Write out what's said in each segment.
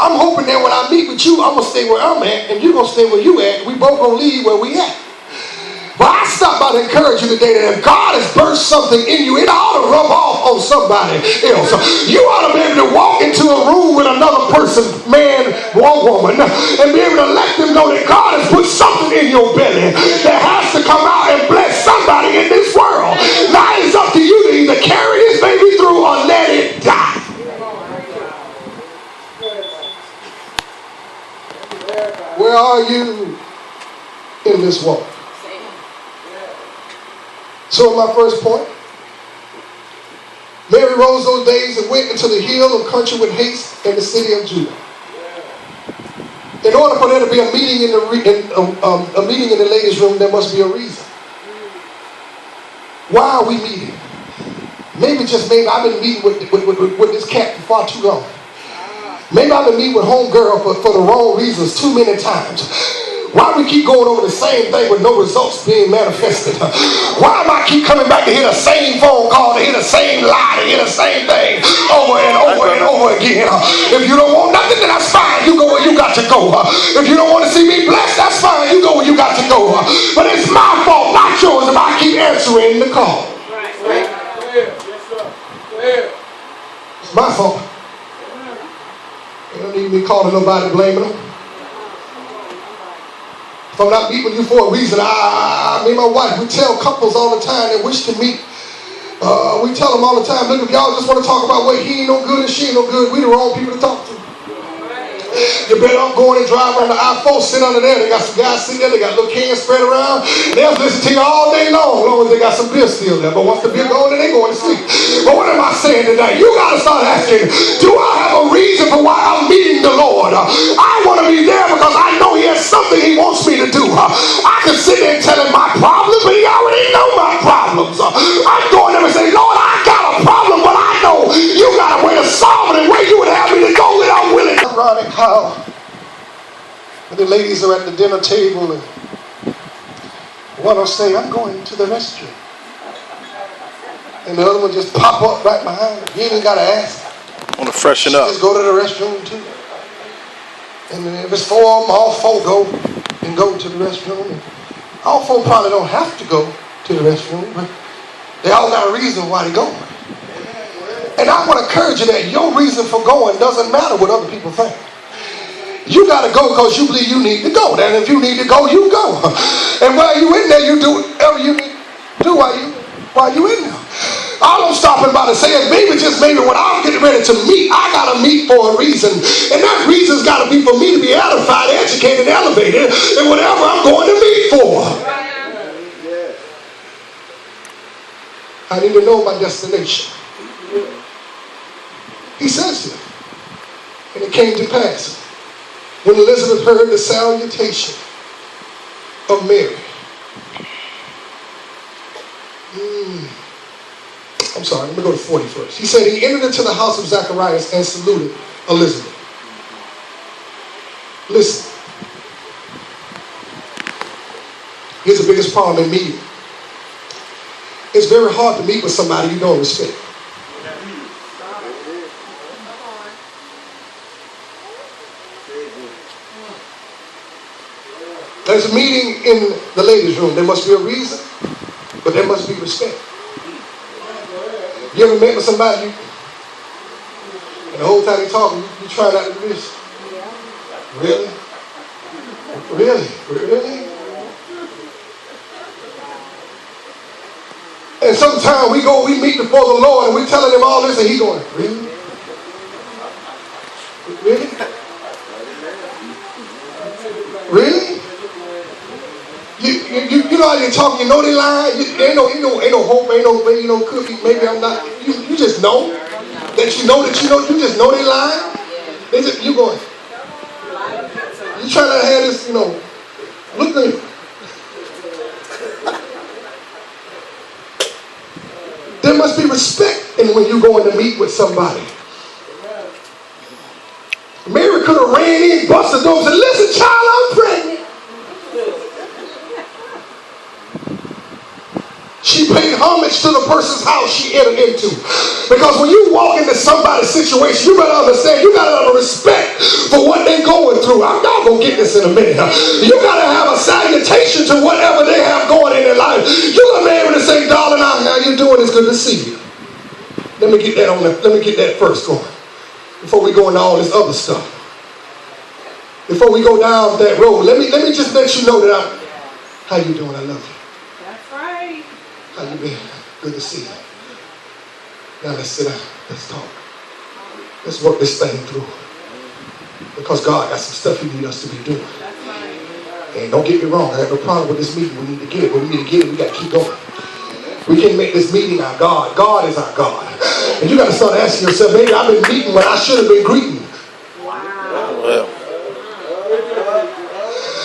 I'm hoping that when I meet with you, I'm going to stay where I'm at, and you're going to stay where you at. We both going to leave where we at. But I stopped by to encourage you today that if God has burst something in you, it ought to rub off on somebody else. You ought to be able to walk into a room with another person, man or woman, and be able to let them know that God has put something in your belly that has to come out and bless somebody in this world. Now it's up to you to either carry this baby through or let it die. Where are you in this walk? So my first point, Mary rose those days and went into the hill of country with haste in the city of Judah. In order for there to be a meeting in the ladies' room, there must be a reason. Why are we meeting? Maybe I've been meeting with this cat for far too long. Maybe I've been meeting with homegirl for the wrong reasons too many times. Why we keep going over the same thing with no results being manifested? Why am I keep coming back to hear the same phone call, to hear the same lie, to hear the same thing over and over and over again? If you don't want nothing, then that's fine. You go where you got to go. If you don't want to see me blessed, that's fine. You go where you got to go. But it's my fault, not yours, if I keep answering the call. It's my fault. You don't need me calling nobody, blaming them. If I'm not meeting with you for a reason, me and my wife, we tell couples all the time that wish to meet. We tell them all the time, look, if y'all just want to talk about what he ain't no good and she ain't no good, we the wrong people to talk to. You better off going and drive around the I-4, sit under there. They got some guys sitting there, they got little cans spread around. They'll listen to you all day long, as long as they got some beer still there. But once the beer goes, then they going to sleep. But what am I saying today? You got to start asking, do I have a reason for why I'm meeting the Lord? I want to be there because I know he has something he wants me to do. I can sit there and tell him my problems, but he already know my problems. I'm going there and say, Lord, I got a problem, but I know you got a way to solve it and where you would have me to go that I'm willing. Ironic how the ladies are at the dinner table and one will say, I'm going to the restroom. And the other one just pop up right behind her. You ain't got to ask. I want to freshen up. Just go to the restroom too. And if it's four of them, all four go to the restroom. And all four probably don't have to go to the restroom, but they all got a reason why they go. And I want to encourage you that your reason for going doesn't matter what other people think. You got to go because you believe you need to go. And if you need to go, you go. And while you in there, you do whatever you need to do while you in there. All I'm stopping by to say is maybe when I'm getting ready to meet, I got to meet for a reason. And that reason's got to be for me to be edified, educated, elevated in whatever I'm going to meet for. I need to know my destination. He says it. And it came to pass when Elizabeth heard the salutation of Mary. I'm sorry, let me go to 40 first. He said he entered into the house of Zacharias and saluted Elizabeth. Listen. Here's the biggest problem in meeting. It's very hard to meet with somebody you don't respect. There's a meeting in the ladies' room. There must be a reason, but there must be respect. You ever met with somebody, and the whole time you're talking, you try not to do this? Really? Really? And sometimes we meet before the Lord, and we're telling him all this, and he going, really? Really? Really? You know how they talk, you know they lying, ain't no hope, ain't no way, no cookie, maybe I'm not, you just know, you just know they lying. You going, you trying to have this, look at it. There must be respect in when you going to meet with somebody. Mary could have ran in, busted the door and said, listen, child, I'm pregnant. She paid homage to the person's house she entered into. Because when you walk into somebody's situation, you better understand, you got to have a respect for what they're going through. I'm not going to get this in a minute. You got to have a salutation to whatever they have going in their life. You're going to be able to say, darling, how you doing? It's good to see you. Let me get that first going before we go into all this other stuff. Before we go down that road, let me just let you know that how you doing? I love you. That's right. How you been? Good to see you. Now let's sit down. Let's talk. Let's work this thing through. Because God got some stuff He needs us to be doing. That's right. And don't get me wrong, I have no problem with this meeting. We need to get it. When we need to get it, we got to keep going. We can't make this meeting our God. God is our God. And you got to start asking yourself, maybe I've been meeting when I should have been greeting. Wow.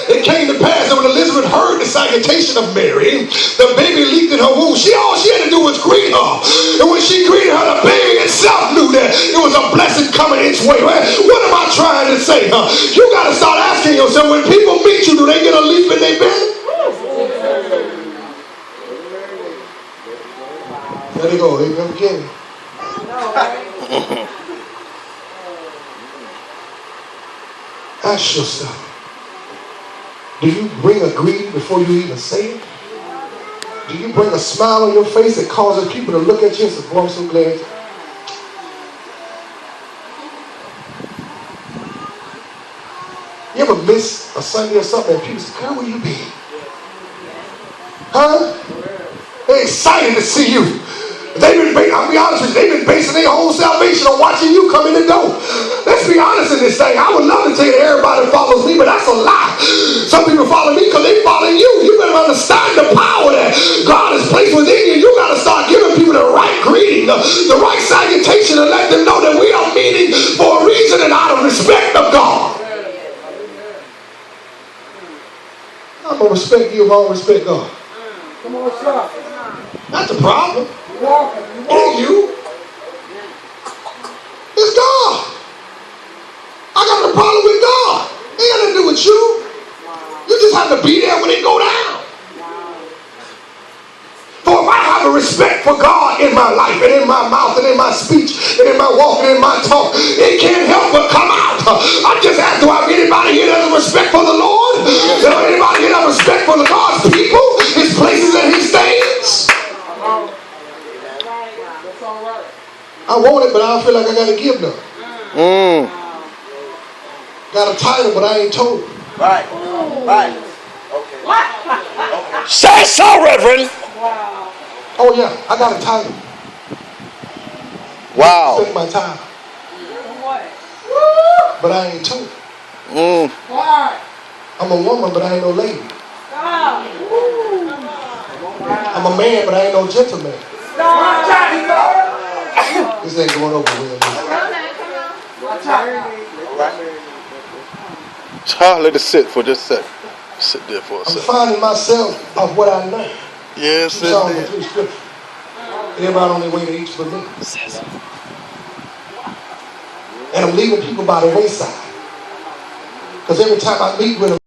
It came to pass that when Elizabeth heard the salutation of Mary, the baby leaped in her womb. All she had to do was greet her. And when she greeted her, the baby itself knew that it was a blessing coming its way. What am I trying to say? You got to start asking yourself, when people meet you, do they get a leap in their belly? There they go. They never get it. Ask yourself, do you bring a greeting before you even say it? Do you bring a smile on your face that causes people to look at you and say, boy, I'm so glad. You ever miss a Sunday or something and people say, girl, where you been? Huh? They're excited to see you. I'll be honest with you, they've been basing their whole salvation on watching you come in the door. Let's be honest in this thing. I would love to tell you that everybody follows me, but that's a lie. Some people follow me because they follow you. You better understand the power that God has placed within you. You got to start giving people the right greeting, the right salutation, and let them know that we are meeting for a reason and out of respect of God. I'm going to respect you if I don't respect God. Come on, stop. That's the problem. Walking. Ain't you. It's God. I got a problem with God. It ain't got nothing to do with you. You just have to be there when it go down. For if I have a respect for God in my life and in my mouth and in my speech and in my walk and in my talk, it can't help but come out. I just ask, do I have anybody here that has respect for the Lord? Does anybody here have respect for the God's people, His places and His things? I want it, but I don't feel like I got to give none. Got a title, but I ain't told. Right. Okay. Say so, Reverend. Wow. Oh yeah, I got a title. Wow. Take my time. What? But I ain't told. What? I'm a woman, but I ain't no lady. Stop. I'm a man, but I ain't no gentleman. Stop. This ain't going over well. Child, let it sit for just a second. Sit there for a I'm second. finding myself of what I know. Yes, Everybody on their way to each for me. And I'm leaving people by the wayside. Because every time I meet with them,